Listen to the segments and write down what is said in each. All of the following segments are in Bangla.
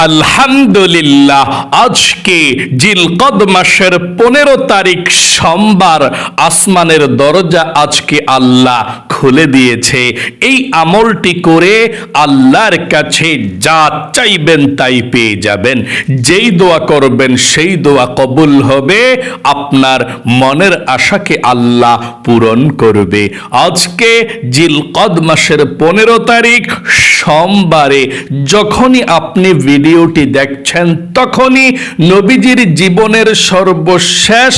আলহামদুলিল্লাহ, আজকে জিলকদ মাসের 15 তারিখ সোমবার। আসমানের দরজা আজকে আল্লাহ খুলে দিয়েছে। এই আমলটি করে আল্লাহর কাছে যা চাইবেন তাই পেয়ে যাবেন। যেই দোয়া করবেন সেই দোয়া কবুল হবে, আপনার মনের আশাকে আল্লাহ পূরণ করবে। আজকে জিলকদ মাসের 15 তারিখ সোমবারে যখনই আপনি ভিডিওটি দেখছেন তখনই নবীজির জীবনের সর্বশেষ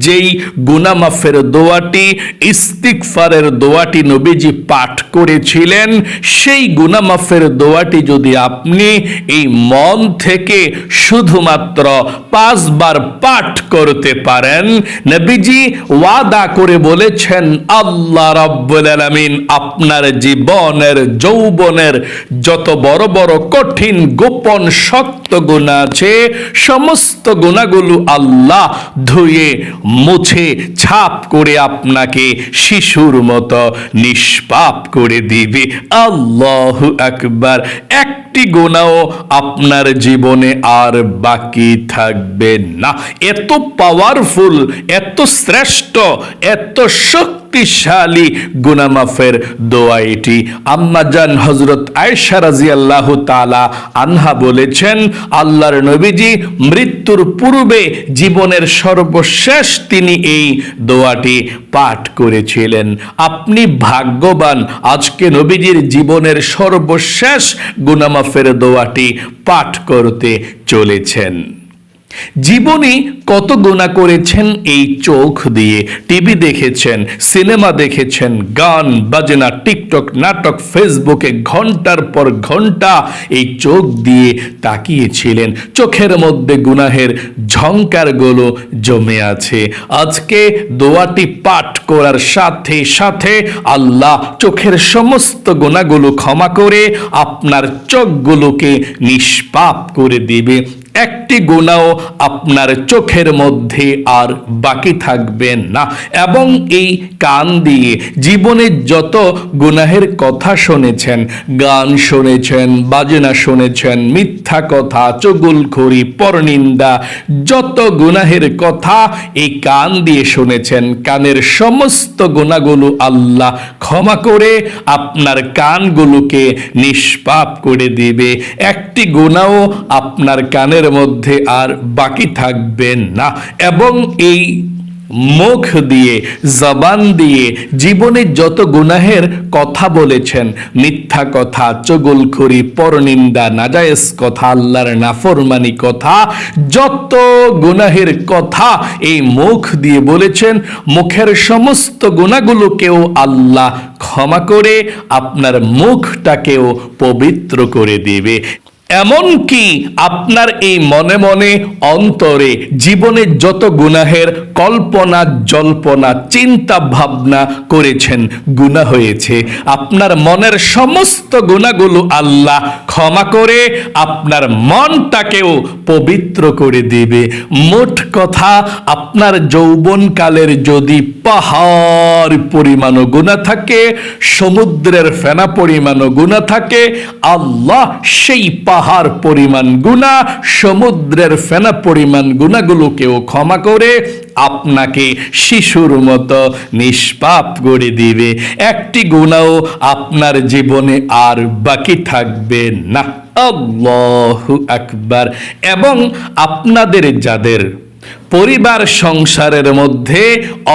যেই গুনাহ মাফের দোয়াটি, ইস্তিগফারের দোয়াটি নবীজি পাঠ করেছিলেন, সেই গুনাহ মাফের দোয়াটি যদি আপনি এই মন থেকে শুধুমাত্র 5 বার পাঠ করতে পারেন, নবীজি ওয়াদা করে বলেছেন আল্লাহ রাব্বুল আলামিন আপনার জীবনের যৌবনের যত বড় বড় কঠিন গোপন শক্ত গুনাহ আছে সমস্ত গুনাহগুলো আল্লাহ ধুয়ে মুছে ছাপ করে আপনাকে শিশুর মতো নিষ্পাপ করে দিবে। আল্লাহু আকবার। একটি গুনাহও আপনার জীবনে আর বাকি থাকবে না। এত পাওয়ারফুল, এত শ্রেষ্ঠ, এত শক্তিশালী গুনাহ মাফের দোয়া এটি। আম্মা জান হযরত আয়েশা রাদিয়াল্লাহু তাআলা আনহা বলেছেন, আল্লাহর নবীজি মৃত্যুর পূর্বে জীবনের সর্বশেষ তিনি এই দোয়াটি পাঠ করেছিলেন। আপনি ভাগ্যবান, আজকে নবীজির জীবনের সর্বশেষ গুনাহ মাফের দোয়াটি পাঠ করতে চলেছেন। জীবনে কত গুনাহ করেছেন এই চোখ দিয়ে। টিভি দেখেছেন, সিনেমা দেখেছেন, গান বাজনা, টিকটক, নাটক, ফেসবুকে ঘন্টার পর ঘন্টা এই চোখ দিয়ে তাকিয়েছিলেন। চোখের মধ্যে গুনাহের ঝংকারগুলো জমে আছে। আজকে দোয়াটি পাঠ করার সাথে সাথে আল্লাহ চোখের সমস্ত গুনাহগুলো ক্ষমা করে আপনার চোখগুলোকে নিষ্পাপ করে দিবে। একটি গুনাহ আপনার চোখের মধ্যে আর বাকি থাকবে না। এবং এই কান দিয়ে জীবনে যত গুনাহের কথা শুনেছেন, গান শুনেছেন, বাজনা শুনেছেন, মিথ্যা কথা, চুগলখড়ি, পরনিন্দা, যত গুনাহের কথা এই কান দিয়ে শুনেছেন, কানের সমস্ত গুনাহগুলো আল্লাহ ক্ষমা করে আপনার কানগুলোকে নিষ্পাপ করে দিবে। একটি গুনাহ আপনার কানের মধ্যে আর বাকি থাকবে না। এবং এই মুখ দিয়ে, জবান দিয়ে জীবনে যত গুনাহের কথা বলেছেন, মিথ্যা কথা, চুগলখড়ি, পরনিন্দা, নাজায়েজ কথা, আল্লাহর নাফরমানি কথা, যত গুনাহের কথা এই মুখ দিয়ে বলেছেন, মুখের সমস্ত গুনাহগুলোকেও আল্লাহ ক্ষমা করে আপনার মুখটাকেও পবিত্র করে দিবে। এমনকি আপনার এই মনে মনে অন্তরে জীবনে যত গুনাহের কল্পনা জল্পনা চিন্তা ভাবনা করেছেন, গুনাহ হয়েছে, আপনার মনের সমস্ত গুনাহগুলো আল্লাহ ক্ষমা করে আপনার মনটাকেও পবিত্র করে দিবে। মোট কথা, আপনার যৌবনকালের যদি পাহাড় পরিমাণও গুনাহ থাকে, সমুদ্রের ফেনা পরিমাণও গুনাহ থাকে, আল্লাহ সেই পাহাড় পরিমাণ গুনাহ, সমুদ্রের ফেনা পরিমাণ গুনাহগুলোকেও ক্ষমা করে আপনাকে শিশুর মতো নিষ্পাপ করে দিবে। একটি গুনাহ আপনার জীবনে আর বাকি থাকবে না। আল্লাহু আকবার। এবং আপনাদের যাদের পরিবার সংসারের মধ্যে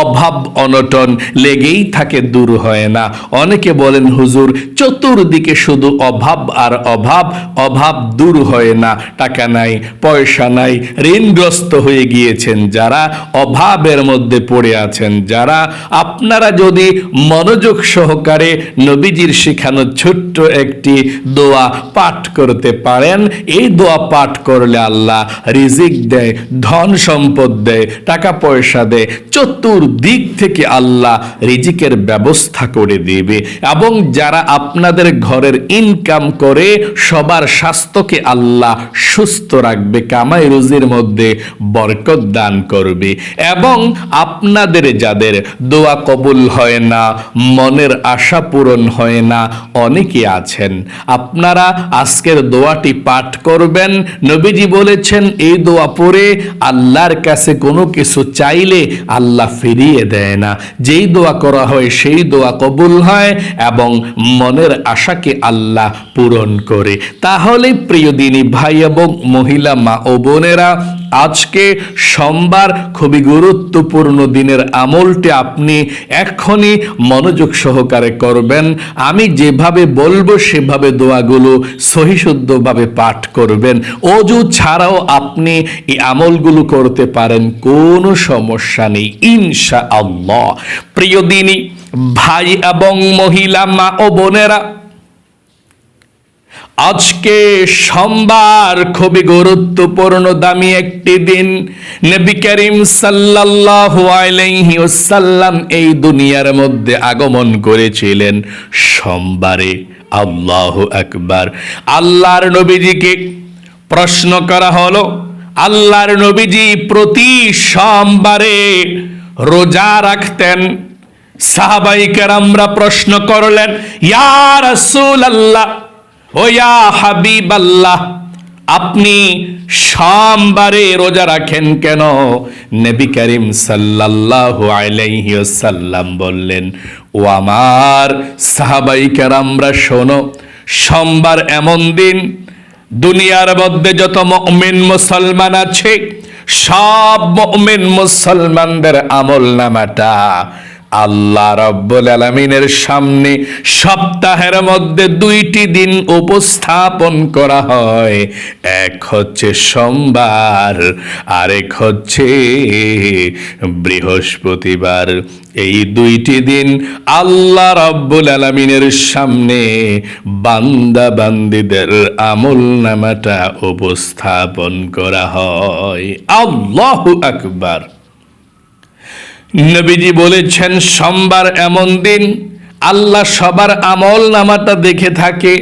অভাব অনটন লেগেই থাকে, দূর হয় না। অনেকে বলেন হুজুর চতুর্দিকে শুধু অভাব আর অভাব, অভাব দূর হয় না, টাকা নাই, পয়সা নাই, ঋণগ্রস্ত হয়ে গিয়েছেন যারা, অভাবের মধ্যে পড়ে আছেন যারা, আপনারা যদি মনোযোগ সহকারে নবীজির শেখানো ছোট্ট একটি দোয়া পাঠ করতে পারেন, এই দোয়া পাঠ করলে আল্লাহ রিজিক দেয়, ধন সম্পদ বরকত দেয়, টাকা পয়সা দেয়, চতুর্দিক থেকে আল্লাহ রিজিকের ব্যবস্থা করে দেবে। এবং যারা আপনাদের ঘরের ইনকাম করে সবার স্বাস্থ্যকে আল্লাহ সুস্থ রাখবে, কামাই রুজির মধ্যে বরকত দান করবে। এবং আপনাদের যাদের দোয়া কবুল হয় না, মনের আশা পূরণ হয় না, অনেকে আছেন, আপনারা আজকের দোয়াটি পাঠ করবেন। নবীজি বলেছেন এই দোয়া পড়ে আল্লাহর কাছে কোনো কিছু চাইলে আল্লাহ ফিরিয়ে দেয় না। যেই দোয়া করা হয় সেই দোয়া কবুল হয় এবং মনের আশাকে আল্লাহ পূরণ করে। তাহলে প্রিয় দিনী ভাই এবং মহিলা মা ও বোনেরা, আজকে সোমবার, খুবই গুরুত্বপূর্ণ দিনের আমলটি আপনি এখনই মনোযোগ সহকারে করবেন। আমি যেভাবে বলবো সেভাবে দোয়াগুলো সহিশুদ্ধভাবে পাঠ করবেন। অজু ছাড়াও আপনি এই আমলগুলো করতে পারেন, কোনো সমস্যা নেই ইনশাআল্লাহ। প্রিয় দিনী ভাই এবং মহিলা মা ও বোনেরা, আজকে সোমবার, খুবই গুরুত্বপূর্ণ দামি একটি দিন। নবী করিম সাল্লাল্লাহু আলাইহি ওয়াসাল্লাম এই দুনিয়ার মধ্যে আগমন করেছিলেন সোমবারে। আল্লাহু আকবার। আল্লাহর নবীজিকে প্রশ্ন করা হলো, আল্লাহর নবীজি প্রতি সোমবারে রোজা রাখতেন। সাহাবায়ে কেরামরা প্রশ্ন করলেন, ইয়া রাসূলুল্লাহ, ও ইয়া হাবিবাল্লাহ, আপনি সোমবারে রোজা রাখেন কেন? নবী করিম সাল্লাল্লাহু আলাইহি ওয়াসাল্লাম বললেন, ও আমার সাহাবায়ে কেরামরা শোনো, সোমবার এমন দিন, দুনিয়ার মধ্যে যত মুমিন মুসলমান আছে সব মুমিন মুসলমানদের আমলনামাটা আল্লাহ রাব্বুল আলামিনের সামনে সপ্তাহের মধ্যে দুইটি দিন উপস্থাপন করা হয়। এক হচ্ছে সোমবার, আরেক হচ্ছে বৃহস্পতিবার। এই দুইটি দিন আল্লাহ রাব্বুল আলামিনের সামনে বান্দা বান্দীদের আমলনামাটা উপস্থাপন করা হয়। আল্লাহু আকবার। নবীজি বলেছেন সোমবার এমন দিন আল্লাহ সবার আমলনামাটা দেখে থাকে।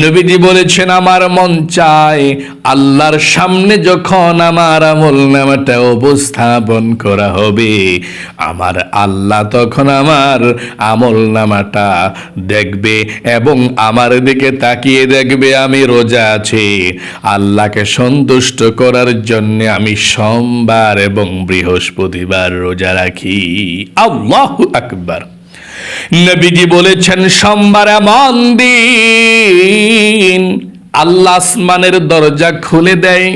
নবীজি বলেছেন, আমার মন চায় আল্লাহর সামনে যখন আমার আমলনামাটা উপস্থাপন করা হবে, আমার আল্লাহ তখন আমার আমলনামাটা দেখবে এবং আমার দিকে তাকিয়ে দেখবে আমি রোজা আছি। আল্লাহকে সন্তুষ্ট করার জন্য আমি সোমবার এবং বৃহস্পতিবার রোজা রাখি। আল্লাহু আকবার। নবীজি বলেছেন সোমবার এমন দিন আল্লাহ আসমানের দরজা খুলে দেয়।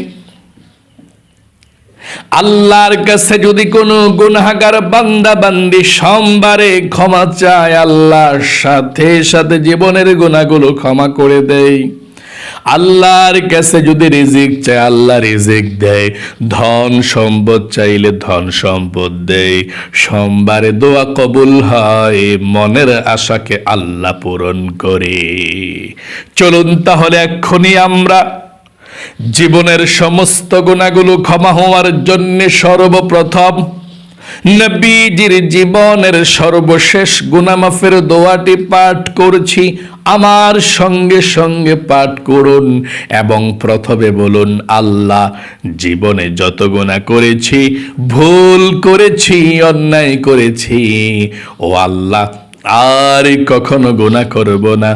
আল্লাহর কাছে যদি কোনো গুনাহগার বান্দা বান্দি সোমবারে ক্ষমা চায়, আল্লাহর সাথে সাথে জীবনের গুনাহগুলো ক্ষমা করে দেয়। আল্লাহর কাছে যদি রিজিক চায়, আল্লাহ রিজিক দেয়। ধন সম্পদ চাইলে ধন সম্পদ দেয়। সোমবারে দোয়া কবুল হয়, মনের আশাকে আল্লাহ পূরণ করে। চলুন তাহলে এক্ষুনি আমরা জীবনের সমস্ত গুনাহগুলো ক্ষমা হওয়ার জন্য সর্বপ্রথম নবীজির জীবনের সর্বশেষ গুনাহ মাফের দোয়াটি পাঠ করছি। আমার সঙ্গে সঙ্গে পাঠ করুন এবং প্রথমে বলুন, আল্লাহ, জীবনে যত গুনাহ করেছি, ভুল করেছি, অন্যায় করেছি, ও আল্লাহ, আর কখনো গুনাহ করব না,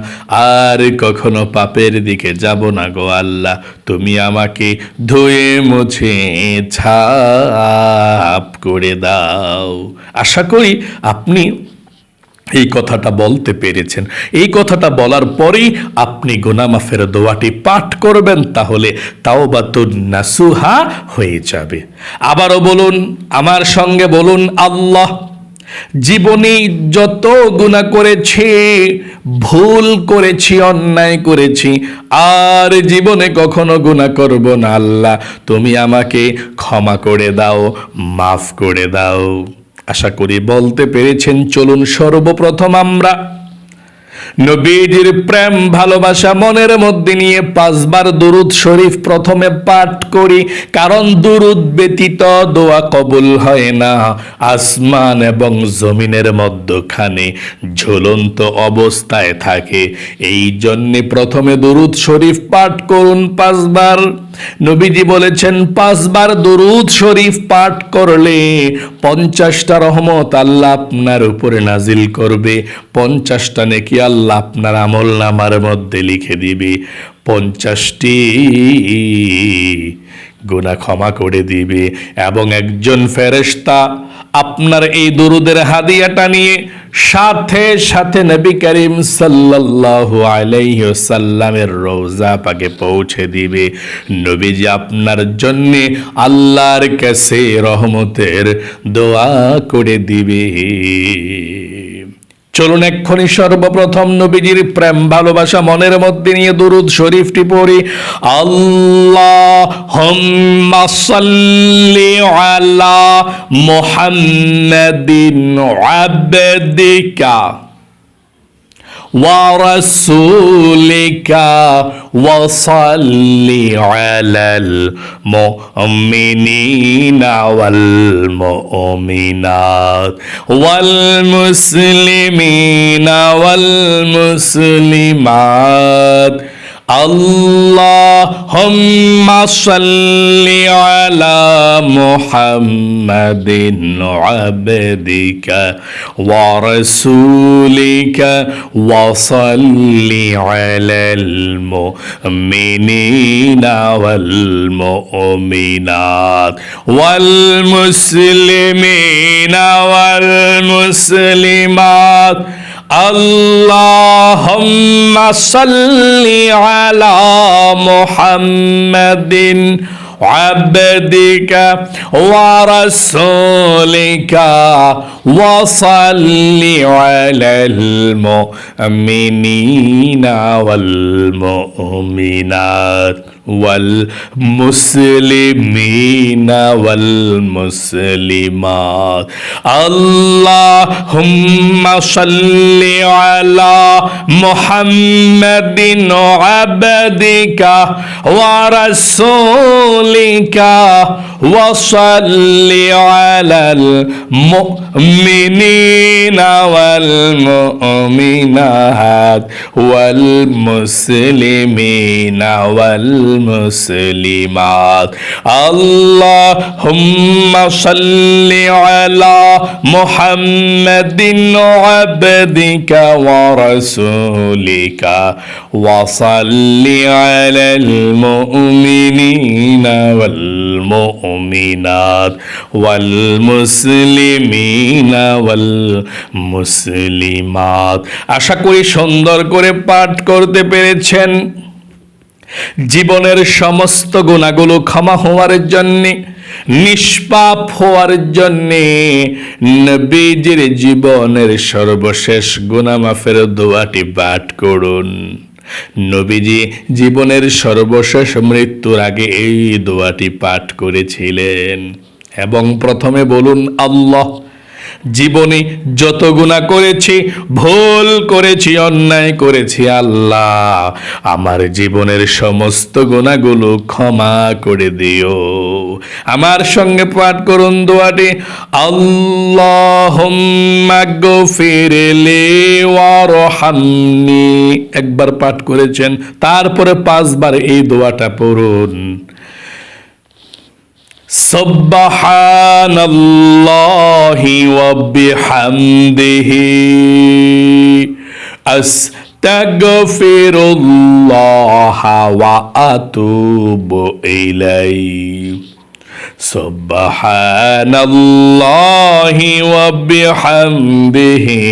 আর কখনো পাপের দিকে যাব না গো আল্লাহ। তুমি আমাকে ধুয়ে মুছে ছাপ করে দাও। আশা করি আপনি এই কথাটা বলতে পেরেছেন। এই কথাটা বলার পরেই আপনি গুনাহ মাফের দোয়াটি পাঠ করবেন, তাহলে তাওবাতুন নাসুহা হয়ে যাবে। আবারও বলুন, আমার সঙ্গে বলুন, আল্লাহ, জীবনে যত গুনাহ করেছি, ভুল করেছি, অন্যায় করেছি, আর জীবনে কখনো গুনাহ করব না আল্লাহ, তুমি আমাকে ক্ষমা করে দাও, মাফ করে দাও। আশা করি বলতে পেরেছেন। চলুন সর্বপ্রথম আমরা নবীজির প্রেম ভালোবাসা মনের মধ্যে নিয়ে 5 বার দুরুদ শরীফ প্রথমে পাঠ করি, কারণ দুরুদ ব্যতীত দোয়া কবুল হয় না। আসমান এবং জমিনের মধ্যখানে ঝুলন্ত অবস্থায় থাকে, এই জন্যে প্রথমে দুরুদ শরীফ পাঠ করুন 5 বার। নবীজি বলেছেন 5 বার দুরুদ শরীফ পাঠ করলে 50টা রহমত আল্লাহ আপনার উপরে নাজিল করবে, 50টা নেকি আল্লাহ আপনার আমল নামার মধ্যে লিখে দিবে, 50টি গুনাহ ক্ষমা করে দিবে। এবং একজন ফেরেশতা আপনার এই দুরুদের হাদিয়াটা নিয়ে সাথে সাথে নবী করিম সাল্লাল্লাহু আলাইহি ওয়াসাল্লামের রওজা পাকে পৌঁছে দিবে। নবীজি আপনার জন্য আল্লাহর কাছে রহমতের দোয়া করে দিবে। চলুন এক্ষুনি সর্বপ্রথম নবীজির প্রেম ভালোবাসা মনের মধ্যে নিয়ে দুরুদ শরীফটি পড়ি। আল্লাহুম্মা সাল্লি আলা মুহাম্মাদিন আবদিকা ورسولك وصل على المؤمنين والمؤمنات والمسلمين والمسلمات اللهم صل على محمد عبدك ورسولك وصل على المؤمنين والمؤمنات والمسلمين والمسلمات اللهم صل على محمد عبدك ورسولك وصل على المؤمنين والمؤمنات والمسلمين والمسلمات اللهم صل على محمد عبدك ورسولك وصل على المؤمنين والمؤمنات والمسلمين والمسلمات اللهم صل على محمد عبدك ورسولك وصل على المؤمنين والمؤمنات والمسلمين والمسلمات। আশা করি সুন্দর করে পাঠ করতে পেরেছেন। জীবনের সমস্ত গুনাহগুলো ক্ষমা হওয়ার জন্যে, নিষ্পাপ হওয়ার জন্যে নবীজির জীবনের সর্বশেষ গুনাহ মাফের দোয়াটি পাঠ করুন। নবীজি জীবনের সর্বশেষ মৃত্যুর আগে এই দোয়াটি পাঠ করেছিলেন। এবং প্রথমে বলুন, আল্লাহ, জীবনে যত গুনাহ করেছি, ভুল করেছি, অন্যায় করেছি, আল্লাহ আমার জীবনের সমস্ত গুনাহগুলো ক্ষমা করে দিও। আমার সঙ্গে পাঠ করুন দোয়াটি, আল্লাহুম্মা গফিরলি ওয়ারহামনি। একবার পাঠ করেছেন, তারপরে 5 বার এই দোয়াটা পড়ুন। সুবহানাল্লাহি ওয়া বিহামদিহি আস্তাগফিরুল্লাহ ওয়া আতুবু ইলাইহি। সুবহানাল্লাহি ওয়া বিহামদিহি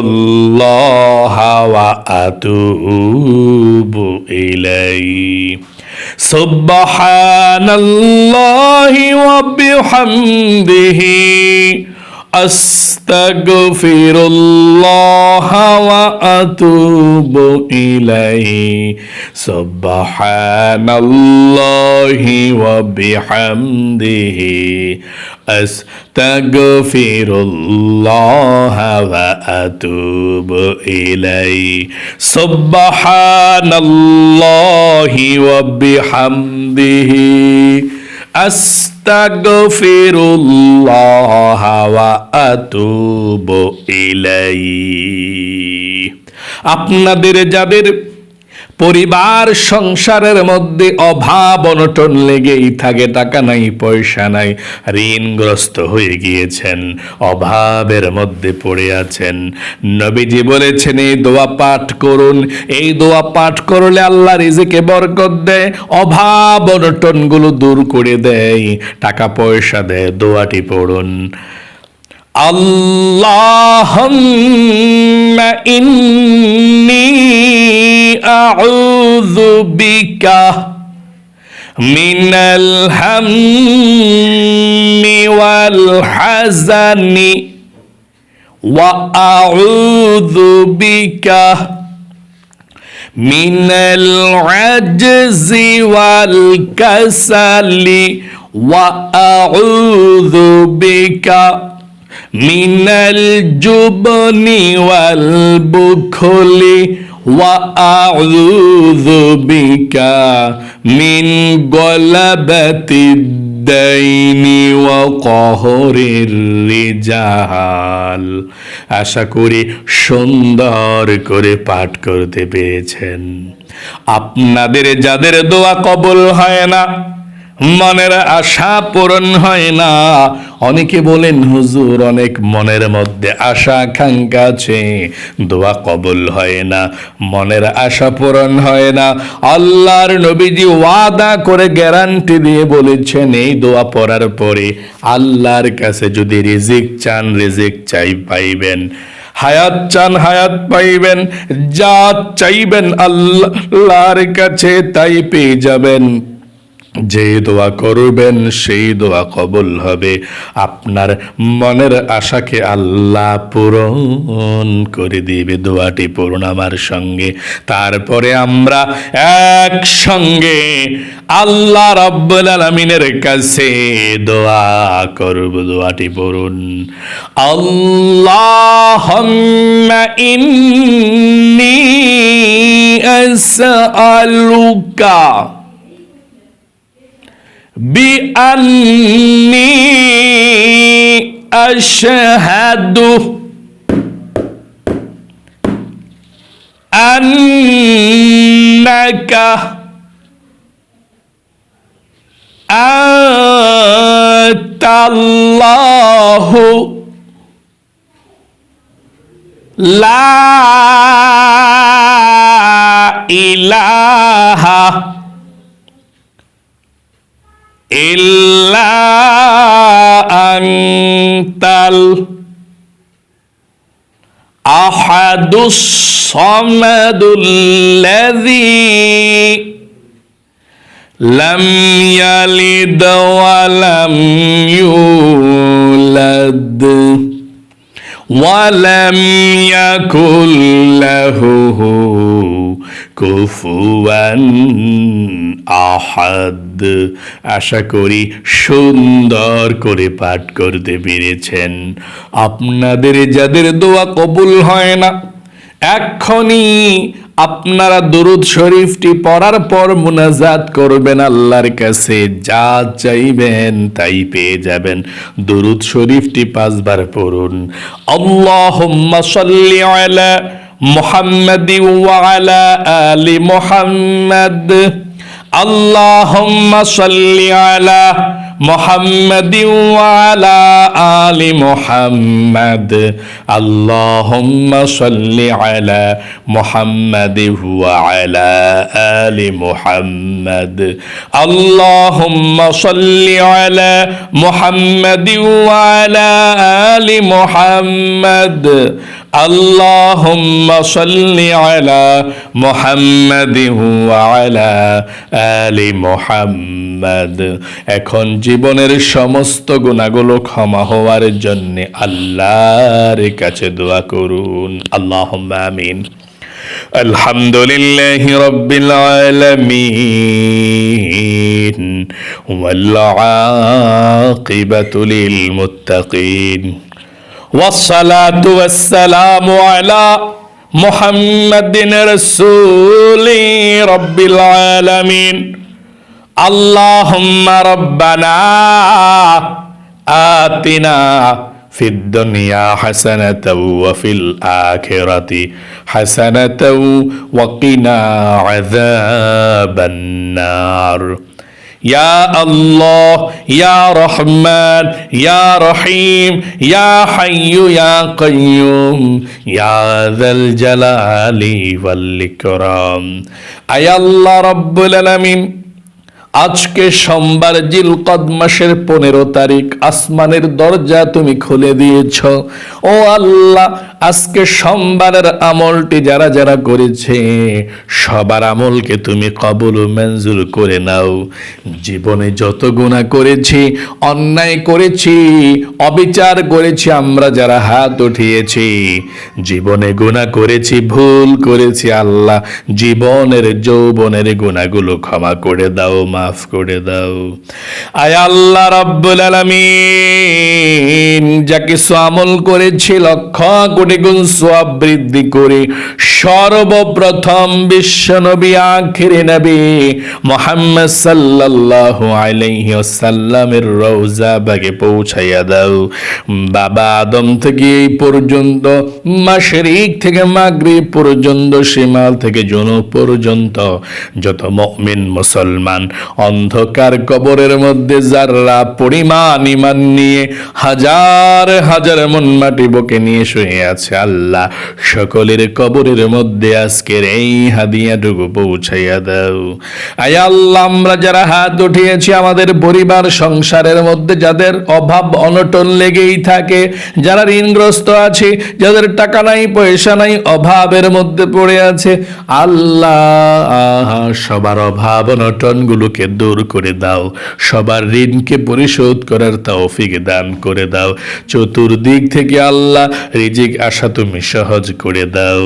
আস্তাগফিরুল্লাহ ওয়া আতুবু ইলাইহি। সুবহানাল্লাহি ওয়া বিহামদিহি আস্তাগফিরুল্লাহ ওয়া আতুবু ইলাইহি সুবহানাল্লাহি ওয়া বিহামদিহি আস্তাগফিরুল্লাহ ওয়া আতুবু ইলাইহি সুবহানাল্লাহি ওয়া বিহামদিহি আস্তাগফিরুল্লাহ ওয়া আতুবু ইলাইহি। আপনাদের যাদের পরিবার সংসারের মধ্যে অভাব অনটন লেগেই থাকে, টাকা নাই পয়সা নাই, ঋণগ্রস্ত হয়ে গিয়েছেন, অভাবের মধ্যে পড়ে আছেন, নবীজি বলেছেন এই দোয়া পাঠ করুন। এই দোয়া পাঠ করলে আল্লাহ রিজিকে বরকত দেয়, অভাব অনটন গুলো দূর করে দেয়, টাকা পয়সা দেয়। দোয়াটি পড়ুন, আল্লাহুম্মা ইন্নী আউযু বিকা মিনাল হাম্মি ওয়াল হাযানি ওয়া আউযু বিকা মিনাল আজজি ওয়াল কাসালি ওয়া আউযু বিকা মিনাল জুবনি ওয়াল বুখলি ওয়া আউযু বিকা মিন গলাবাতিদ দাইনি ওয়া কহরির রিজাল। আশা করি সুন্দর করে পাঠ করতে পেরেছেন। আপনাদের যাদের দোয়া কবুল হয় না, মনের আশা পূরণ হয় না, অনেকে বলেন হুজুর অনেক মনের মধ্যে আশা আকাঙ্ক্ষা আছে, দোয়া কবুল হয় না, মনের আশা পূরণ হয় না। আল্লাহর নবীজি ওয়াদা করে গ্যারান্টি দিয়ে বলেছেন এই দোয়া পড়ার পরে আল্লাহর কাছে যদি রিজিক চান রিজিক পাইবেন, হায়াত চান হায়াত পাইবেন, যা চাইবেন আল্লাহর কাছে তাই পেয়ে যাবেন। যে দোয়া করবেন সেই দোয়া কবুল হবে। আপনার মনের আশাকে আল্লাহ পূরণ করে দিবে। দোয়াটি পড়ুন আমার সঙ্গে, তারপরে আমরা একসঙ্গে আল্লাহ রাব্বুল আলামিনের কাছে দোয়া করব। দোয়াটি পড়ুন, আল্লাহুম্মা ইন্নী আসআলুকা বিআন্নী আশহাদু আন্নাকা আনতাল্লাহু লা ইলাহা ইল্লা আনতাল আহাদুস সামাদুল্লাযী লাম ইয়ালিদ ওয়া লাম ইউলাদ ওয়া লাম ইয়াকুল লাহু কুফুয়ান আহাদ। আশা করি সুন্দর করে পাঠ করতে পেরেছেন। আপনাদের যাদের দোয়া কবুল হয় না, এক্ষুনি আপনারা দুরূদ শরীফটি পড়ার পর মুনাজাত করবেন আল্লাহর কাছে, যা চাইবেন তাই পেয়ে যাবেন। দুরূদ শরীফটি 5 বার পড়ুন। আল্লাহুম্মা সাল্লি আলা মুহাম্মাদি ওয়া আলা আলি মুহাম্মাদ। আল্লাহুম্মা সাল্লি আলা মুহাম্মাদি ওয়া আলা আলি মুহাম্মাদ। আল্লাহুম্মা সাল্লি আলা মুহাম্মাদি ওয়া আলা আলি মুহাম্মাদ। আল্লাহুম্মা সাল্লি আলা মুহাম্মাদি ওয়া আলা আলি মুহাম্মাদ। আল্লাহুম্মা সাল্লি আলা মুহাম্মাদিন ওয়া আলা আলি মুহাম্মাদ। এখন জীবনের সমস্ত গুনাহগুলো ক্ষমা হওয়ার জন্য আল্লাহর কাছে দোয়া করুন। আল্লাহুম্মা আমিন। আলহামদুলিল্লাহি রাব্বিল আলামিন ওয়াল আকিবাতু লিল মুত্তাকিন ওয়াসসালাতু ওয়াসসালামু আলা মুহাম্মাদিন রাসূলি রাব্বিল আলামিন। আল্লাহুম্মা রাব্বানা আতিনা ফিদ দুনিয়া হাসানাতাও ওয়া ফিল আখিরাতি হাসানাতাও ওয়া কিনা আযাবান নার। ইয়া আল্লাহ, ইয়া রহমান, ইয়া রহিম, ইয়া হাইয়্যু ইয়া কাইয়্যুম, ইয়া যাল জালালি ওয়াল ইকরাম। আয় আল্লাহ রাব্বুল আলামিন, আজকে সোমবার জিলকদ মাসের 15 তারিখ, আসমানের দরজা তুমি খুলে দিয়েছ। ও আল্লাহ, আজকে সোমবারের আমলটি যারা যারা করেছে সবার আমলকে তুমি কবুল ও মঞ্জুর করে নাও। জীবনে যত গুনাহ করেছি, অন্যায় করেছি, অবিচার করেছি, আমরা যারা হাত উঠিয়েছি, জীবনে গুনাহ করেছি, ভুল করেছি, আল্লাহ জীবনের যৌবনের গুনাহগুলো ক্ষমা করে দাও, মাফ করে দাও। আয় আল্লাহ রাব্বুল আলামিন, যা কিছু আমল করেছি লক্ষ কোটি গুণ সওয়াব বৃদ্ধি করে সর্বপ্রথম বিশ্ব নবী আখিরি নবী মুহাম্মদ সাল্লাল্লাহু আলাইহি ওয়াসাল্লামের রওজা বাগে পৌঁছাইয়া দাও। বাবা আদম থেকে এই পর্যন্ত, মাশরিক থেকে মাগরিব পর্যন্ত, শিমাল থেকে জুনুব পর্যন্ত যত মুমিন মুসলমান অন্ধকার কবরের মধ্যে যারা পরিমাণ ঈমান নিয়ে হাজার হাজার মন মাটি বুকে নিয়ে শুয়ে আছে, আল্লাহ সকলের কবরের মধ্যে আজকের এই হাদিয়াটুকু পৌঁছাইয়া দাও। আয় আল্লাহ, আমরা যারা হাত উঠিয়েছি, আমাদের পরিবার সংসারের মধ্যে যাদের অভাব অনটন লেগেই থাকে, যারা ঋণগ্রস্ত আছে, যাদের টাকা নাই পয়সা নাই, অভাবের মধ্যে পড়ে আছে, আল্লাহ সবার অভাব অনটন গুলোকে দূর করে দাও, সবার ঋণকে পরিশোধ করার তৌফিক দান করে দাও। চতুর্দিক থেকে আল্লাহ রিজিক আসা তুমি সহজ করে দাও।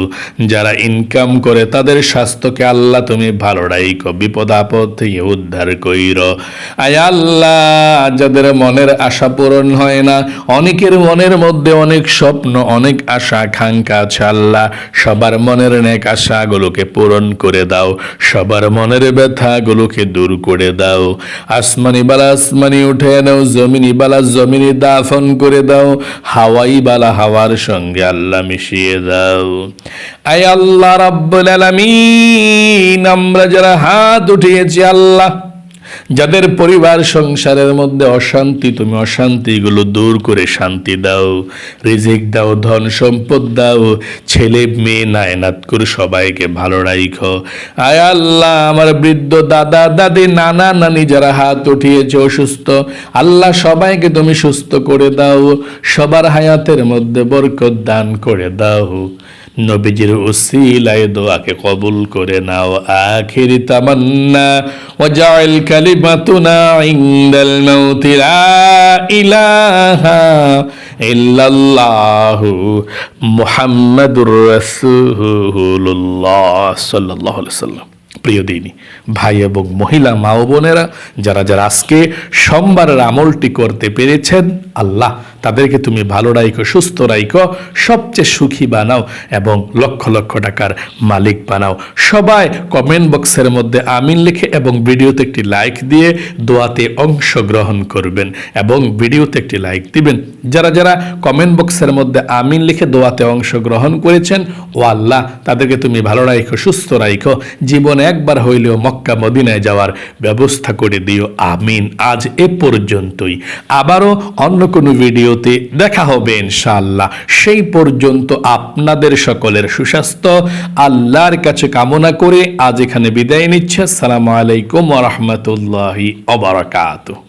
যারা ইনকাম করে তাদের স্বাস্থ্যকে আল্লাহ তুমি ভালো রাখো, বিপদ আপদ থেকে উদ্ধার কইরো। আয় আল্লাহ, যাদের মনের আশা পূরণ হয় না, অনেকের মনের মধ্যে অনেক স্বপ্ন, অনেক আশা আকাঙ্ক্ষা আছে, আল্লাহ সবার মনের নেক আশাগুলোকে পূরণ করে দাও, সবার মনের ব্যথাগুলোকে দূর করে দাও। আসমানি বালা আসমানি উঠে নাও, জমিনি বালা জমিনি দাফন করে দাও, হাওয়াই বালা হাওয়ার সঙ্গে আল্লাহ মিশিয়ে দাও। আয় আল্লাহ রাব্বুল আলামিন, আমরা যারা হাত উঠিয়েছি আল্লাহ, যাদের পরিবার সংসারের মধ্যে অশান্তি, তুমি অশান্তিগুলো দূর করে শান্তি দাও, রিজিক দাও, ধন সম্পদ দাও, ছেলে মেয়ে নায়নাত করে সবাইকে ভালো রাখো। আয় আল্লাহ, আমার বৃদ্ধ দাদা দাদি নানা নানি যারা হাত উঠিয়েছে অসুস্থ, আল্লাহ সবাইকে তুমি সুস্থ করে দাও, সবার হায়াতের মধ্যে বরকত দান করে দাও। নবীজির উসিলায় দোয়াকে কবুল করে নাও। আখিরি তামান্না ওয়াজআল কালিমাতুনা ইনদাল মাউতি লা ইলাহা ইল্লাল্লাহু মুহাম্মাদুর রাসূলুল্লাহ সাল্লাল্লাহু আলাইহি ওয়াসাল্লাম। প্রিয় দিনী ভাই এবং মহিলা মা ও বোনেরা, যারা যারা আজকে সোমবারের আমলটি করতে পেরেছেন, আল্লাহ তাদেরকে তুমি ভালো রাখো, সুস্থ রাখো, সবচেয়ে সুখী বানাও এবং লক্ষ লক্ষ টাকার মালিক বানাও। সবাই কমেন্ট বক্সের মধ্যে আমিন লিখে এবং ভিডিওতে একটি লাইক দিয়ে দোয়াতে অংশগ্রহণ করবেন এবং ভিডিওতে একটি লাইক দিবেন। যারা যারা কমেন্ট বক্সের মধ্যে আমিন লিখে দোয়াতে অংশগ্রহণ করেছেন, ও আল্লাহ তাদেরকে তুমি ভালো রাখো, সুস্থ রাখো, জীবনে একবার হইলেও মক্কা মদিনায় যাওয়ার ব্যবস্থা করে দিও, আমিন। আজ এ পর্যন্তই, আবারও অন্য কোনো ভিডিওতে দেখা হবে ইনশাআল্লাহ। সেই পর্যন্ত আপনাদের সকলের সুস্বাস্থ্য আল্লাহর কাছে কামনা করে আজ এখানে বিদায় নিচ্ছে। আসসালামু আলাইকুম ওয়া রাহমাতুল্লাহি ওয়া বারাকাতুহু।